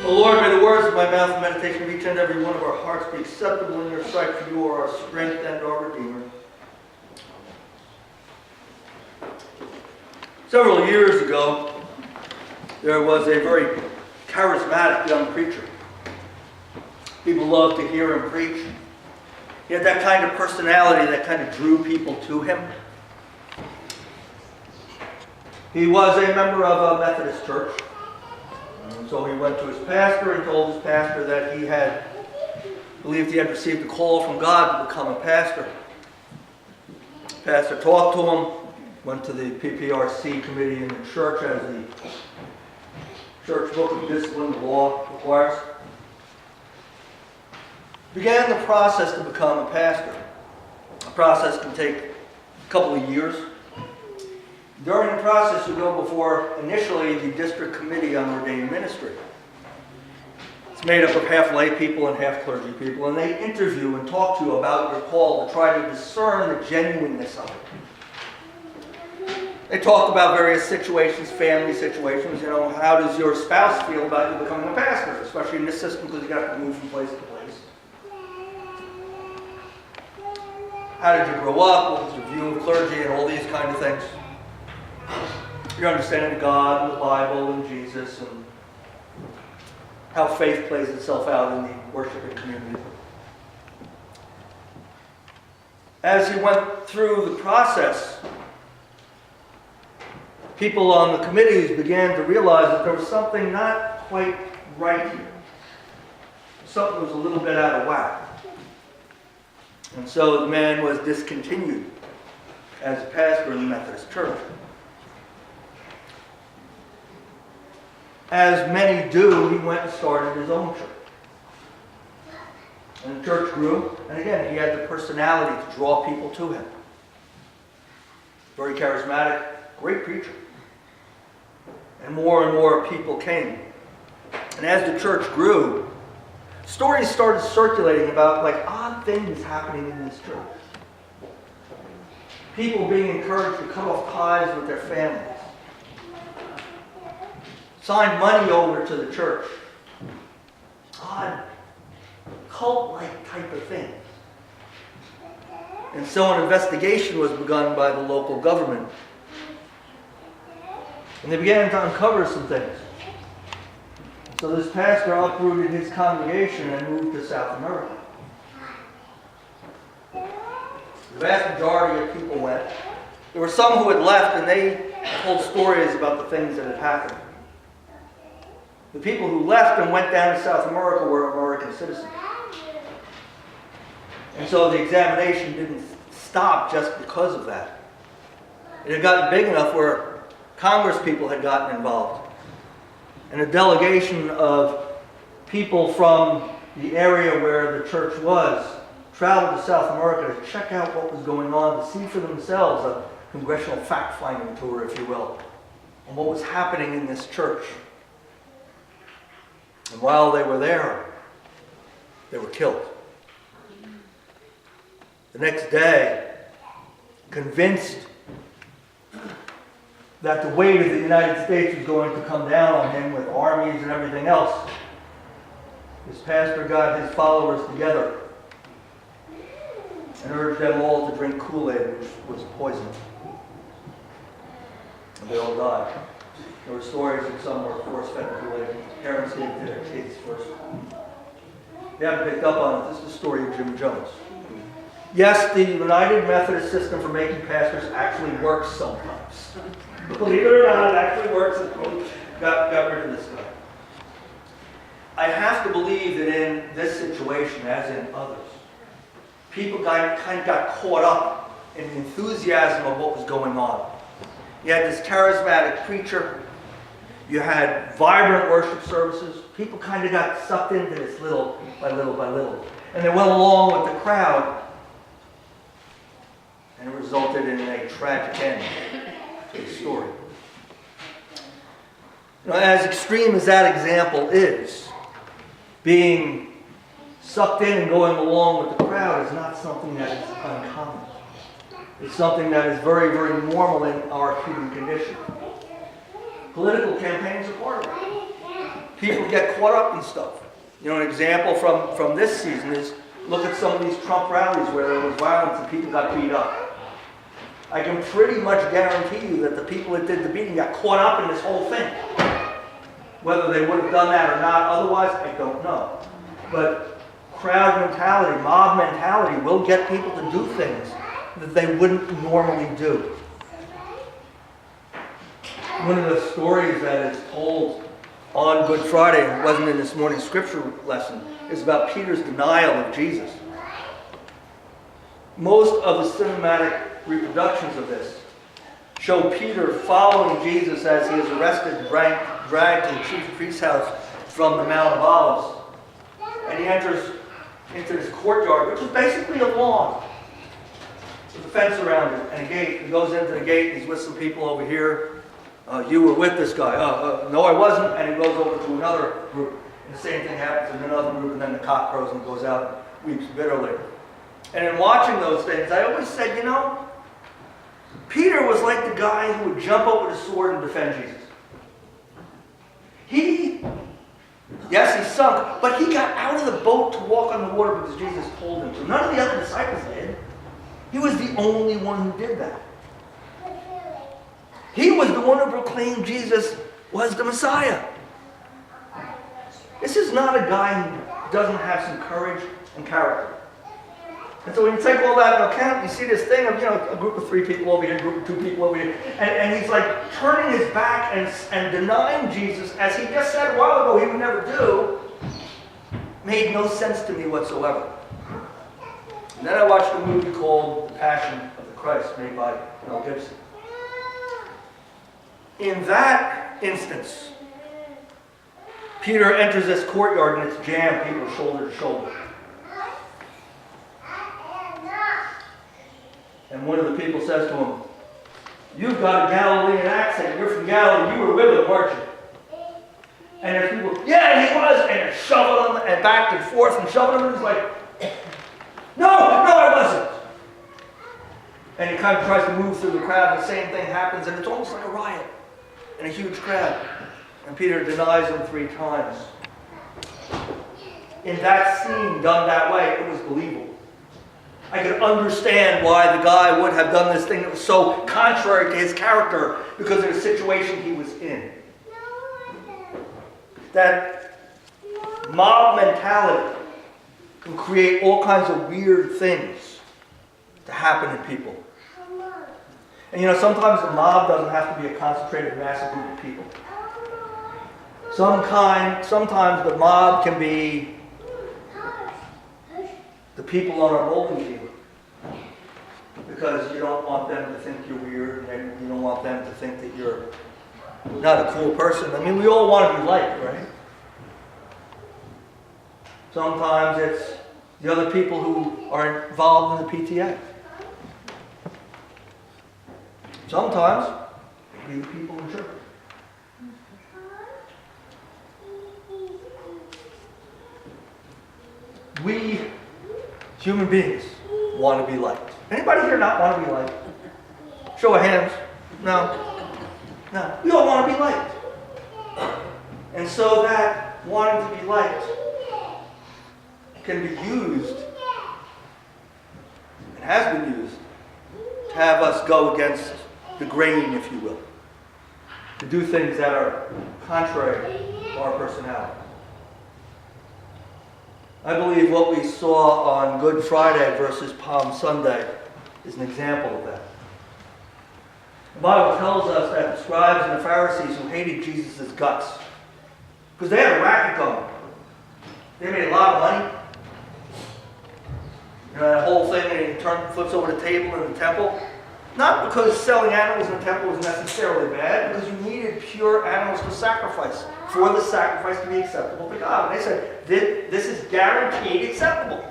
O Lord, may the words of my mouth and meditation of each and every one of our hearts be acceptable in your sight, for you are our strength and our Redeemer. Several years ago, there was a very charismatic young preacher. People loved to hear him preach. He had that kind of personality that kind of drew people to him. He was a member of a Methodist church. And so he went to his pastor and told his pastor that he believed he had received a call from God to become a pastor. The pastor talked to him, went to the PPRC committee in the church, as the church book of discipline, the law requires. Began the process to become a pastor. The process can take a couple of years. During the process, you go before, initially, the district committee on ordained ministry. It's made up of half lay people and half clergy people, and they interview and talk to you about your call to try to discern the genuineness of it. They talked about various situations, family situations. How does your spouse feel about you becoming a pastor, especially in this system, because you got to move from place to place. How did you grow up? What was your view of clergy and all these kind of things? Your understanding of God and the Bible and Jesus and how faith plays itself out in the worshiping community. As he went through the process, people on the committees began to realize that there was something not quite right here. Something was a little bit out of whack. And so the man was discontinued as a pastor in the Methodist church. As many do, he went and started his own church. And the church grew, and again, he had the personality to draw people to him. Very charismatic, great preacher. And more people came. And as the church grew, stories started circulating about odd things happening in this church. People being encouraged to cut off ties with their families. Signed money over to the church. Odd, cult-like type of things. And so an investigation was begun by the local government. And they began to uncover some things. So this pastor uprooted his congregation and moved to South America. The vast majority of people went. There were some who had left, and they told stories about the things that had happened. The people who left and went down to South America were American citizens. And so the examination didn't stop just because of that. It had gotten big enough where Congress people had gotten involved. And a delegation of people from the area where the church was traveled to South America to check out what was going on, to see for themselves, a congressional fact-finding tour, if you will, on what was happening in this church. And while they were there, they were killed. The next day, convinced that the weight of the United States was going to come down on him with armies and everything else, his pastor got his followers together and urged them all to drink Kool-Aid, which was poison. And they all died. There were stories that some were force-fed Kool-Aid. Parents gave to their kids first. If you haven't picked up on it, this is the story of Jim Jones. Yes, the United Methodist system for making pastors actually works sometimes. Believe it or not, it actually works. Got rid of this guy. I have to believe that in this situation, as in others, people kind of got caught up in the enthusiasm of what was going on. You had this charismatic preacher. You had vibrant worship services. People kind of got sucked into this little by little. And they went along with the crowd. And it resulted in a tragic end to the story. As extreme as that example is, being sucked in and going along with the crowd is not something that is uncommon. It's something that is very, very normal in our human condition. Political campaigns are part of it. People get caught up in stuff. You know, an example from this season is look at some of these Trump rallies where there was violence and people got beat up. I can pretty much guarantee you that the people that did the beating got caught up in this whole thing. Whether they would have done that or not otherwise, I don't know. But crowd mentality, mob mentality will get people to do things that they wouldn't normally do. One of the stories that is told on Good Friday, it wasn't in this morning's scripture lesson, is about Peter's denial of Jesus. Most of the cinematic reproductions of this show Peter following Jesus as he is arrested and dragged to the chief priest's house from the Mount of Olives. And he enters into this courtyard, which is basically a lawn with a fence around it and a gate. He goes into the gate, he's with some people over here. You were with this guy. No, I wasn't. And he goes over to another group. And the same thing happens in another group, and then the cock crows and goes out and weeps bitterly. And in watching those things, I always said, you know, Peter was like the guy who would jump up with a sword and defend Jesus. Yes, he sunk, but he got out of the boat to walk on the water because Jesus told him to. None of the other disciples did. He was the only one who did that. He was the one who proclaimed Jesus was the Messiah. This is not a guy who doesn't have some courage and character. And so when you take all that into account, you see this thing of, a group of 3 people over here, a group of 2 people over here, and he's like turning his back and denying Jesus, as he just said a while ago he would never do, made no sense to me whatsoever. And then I watched a movie called The Passion of the Christ, made by Mel Gibson. In that instance, Peter enters this courtyard and it's jammed, people are shoulder to shoulder. And one of the people says to him, "You've got a Galilean accent. You're from Galilee. You were with him, weren't you?" And there's people, "Yeah, he was." And they're shoving him and back and forth and shoving him. And he's like, no, I wasn't. And he kind of tries to move through the crowd. And the same thing happens. And it's almost like a riot in a huge crowd. And Peter denies him 3 times. In that scene done that way, it was believable. I could understand why the guy would have done this thing that was so contrary to his character because of the situation he was in. That mob mentality can create all kinds of weird things to happen in people. And sometimes the mob doesn't have to be a concentrated, massive group of people. Sometimes the mob can be the people on our bowling team. Because you don't want them to think you're weird, and you don't want them to think that you're not a cool person. I mean, we all want to be liked, right? Sometimes it's the other people who are involved in the PTA. Sometimes it can be the people in church. We, human beings, want to be liked. Anybody here not want to be liked? Show of hands. No. We all want to be liked. And so that wanting to be liked can be used, and has been used, to have us go against the grain, if you will. To do things that are contrary to our personality. I believe what we saw on Good Friday versus Palm Sunday is an example of that. The Bible tells us that the scribes and the Pharisees who hated Jesus' guts, because they had a racket going. They made a lot of money. That whole thing, and he flips over the table in the temple. Not because selling animals in the temple was necessarily bad, because you needed pure animals to sacrifice, for the sacrifice to be acceptable to God. And they said, this is guaranteed acceptable.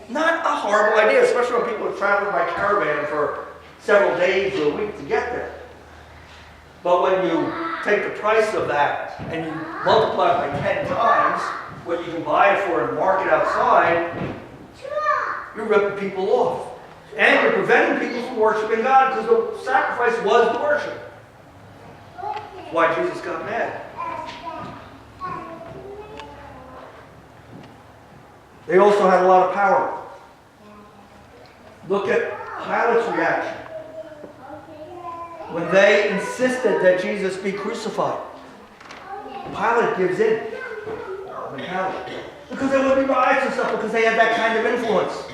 Not a horrible idea, especially when people are traveling by caravan for several days or a week to get there. But when you take the price of that and you multiply it by 10 times what you can buy it for and market outside, you're ripping people off. And you're preventing people from worshiping God because the sacrifice was the worship. That's why Jesus got mad. They also had a lot of power. Look at Pilate's reaction when they insisted that Jesus be crucified. Pilate gives in. Because there would be riots and stuff, because they had that kind of influence.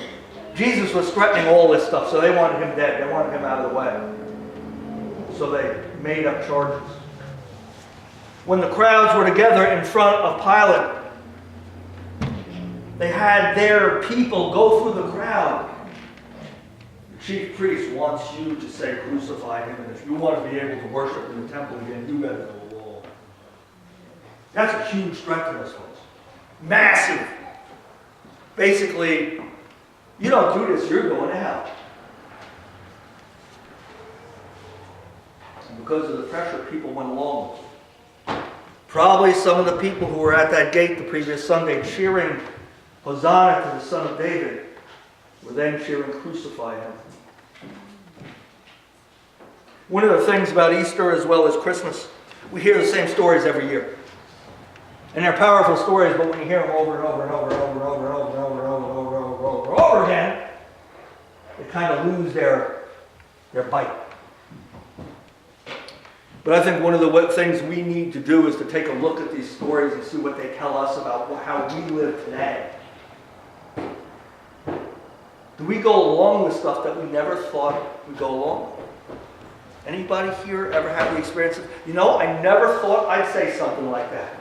Jesus was threatening all this stuff, so they wanted him dead. They wanted him out of the way. So they made up charges. When the crowds were together in front of Pilate, they had their people go through the crowd. The chief priest wants you to say crucify him, and if you want to be able to worship in the temple again, you better go to wall. That's a huge threat to us, folks. Massive. Basically, you don't do this, you're going to hell. And because of the pressure, people went along with it. Probably some of the people who were at that gate the previous Sunday cheering Hosanna to the Son of David were then cheering crucify him. One of the things about Easter as well as Christmas, we hear the same stories every year. And they're powerful stories, but when you hear them over and over and over and over and over and over and over and over and over and over and over and over again, they kind of lose their bite. But I think one of the things we need to do is to take a look at these stories and see what they tell us about how we live today. Do we go along with stuff that we never thought we'd go along with? Anybody here ever have the experience of, I never thought I'd say something like that?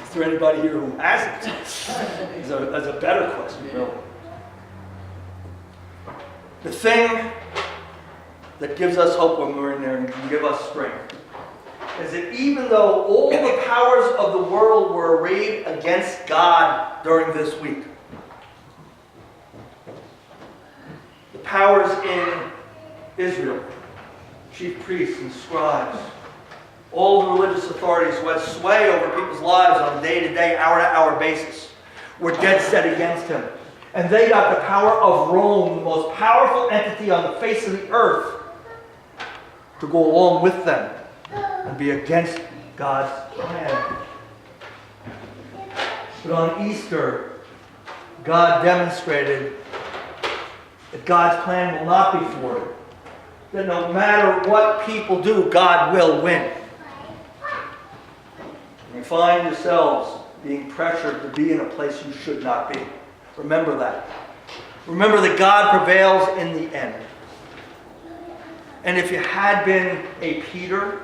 Is there anybody here who hasn't? That's a better question, really. The thing that gives us hope when we're in there and can give us strength is that even though all the powers of the world were arrayed against God during this week, the powers in Israel, chief priests and scribes, all the religious authorities who had sway over people's lives on a day-to-day, hour-to-hour basis, were dead set against him. And they got the power of Rome, the most powerful entity on the face of the earth, to go along with them and be against God's plan. But on Easter, God demonstrated that God's plan will not be thwarted. That no matter what people do, God will win. You find yourselves being pressured to be in a place you should not be. Remember that. Remember that God prevails in the end. And if you had been a Peter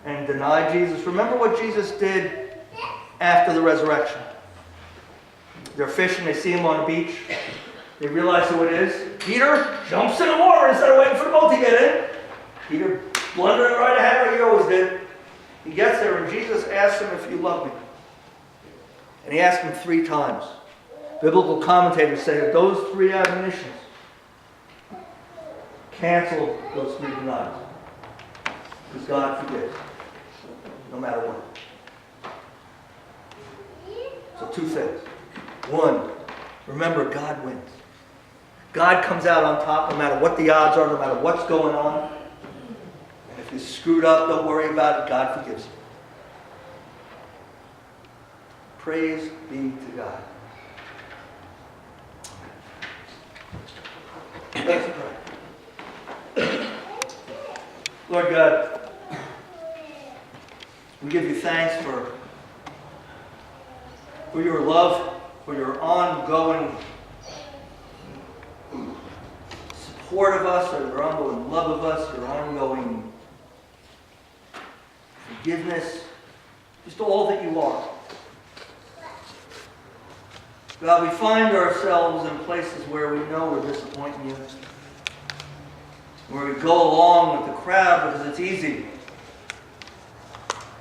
and denied Jesus, remember what Jesus did after the resurrection. They're fishing, they see him on the beach. They realize who it is. Peter jumps in the water instead of waiting for the boat to get in. Peter blundering right ahead like he always did. He gets there and Jesus asks him, if you love me. And he asked him 3 times. Biblical commentators say that those 3 admonitions cancel those 3 denials. Because God forgives. No matter what. So 2 things. 1, remember God wins. God comes out on top no matter what the odds are, no matter what's going on. And if you screwed up, don't worry about it. God forgives you. Praise be to God. Let's pray. Lord God, we give you thanks for your love, for your ongoing support of us, or your ongoing love of us, your ongoing forgiveness, just all that you are. God, we find ourselves in places where we know we're disappointing you, where we go along with the crowd because it's easy.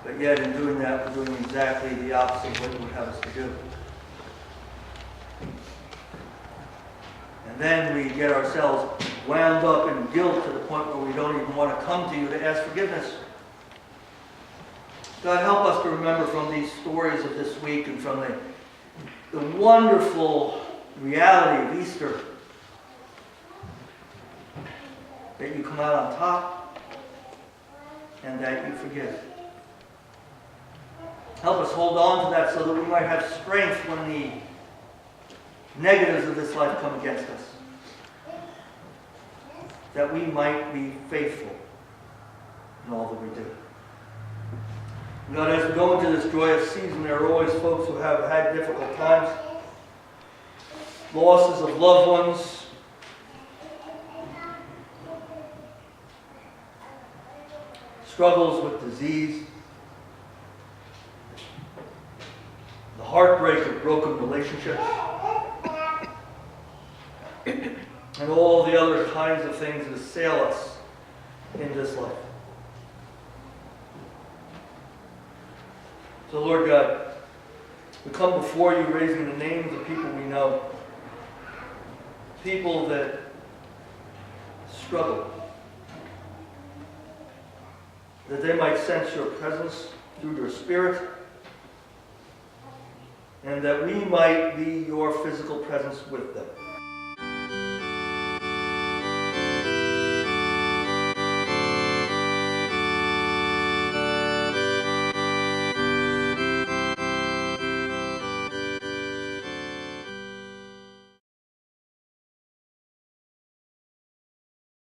But yet in doing that, we're doing exactly the opposite of what you would have us to do. And then we get ourselves wound up in guilt to the point where we don't even want to come to you to ask forgiveness. God, help us to remember from these stories of this week and from the wonderful reality of Easter that you come out on top and that you forgive. Help us hold on to that so that we might have strength when the negatives of this life come against us. That we might be faithful in all that we do. God, as we go into this joyous season, there are always folks who have had difficult times, losses of loved ones, struggles with disease, the heartbreak of broken relationships, and all the other kinds of things that assail us in this life. So, Lord God, we come before you raising the names of people we know, people that struggle, that they might sense your presence through your Spirit, and that we might be your physical presence with them.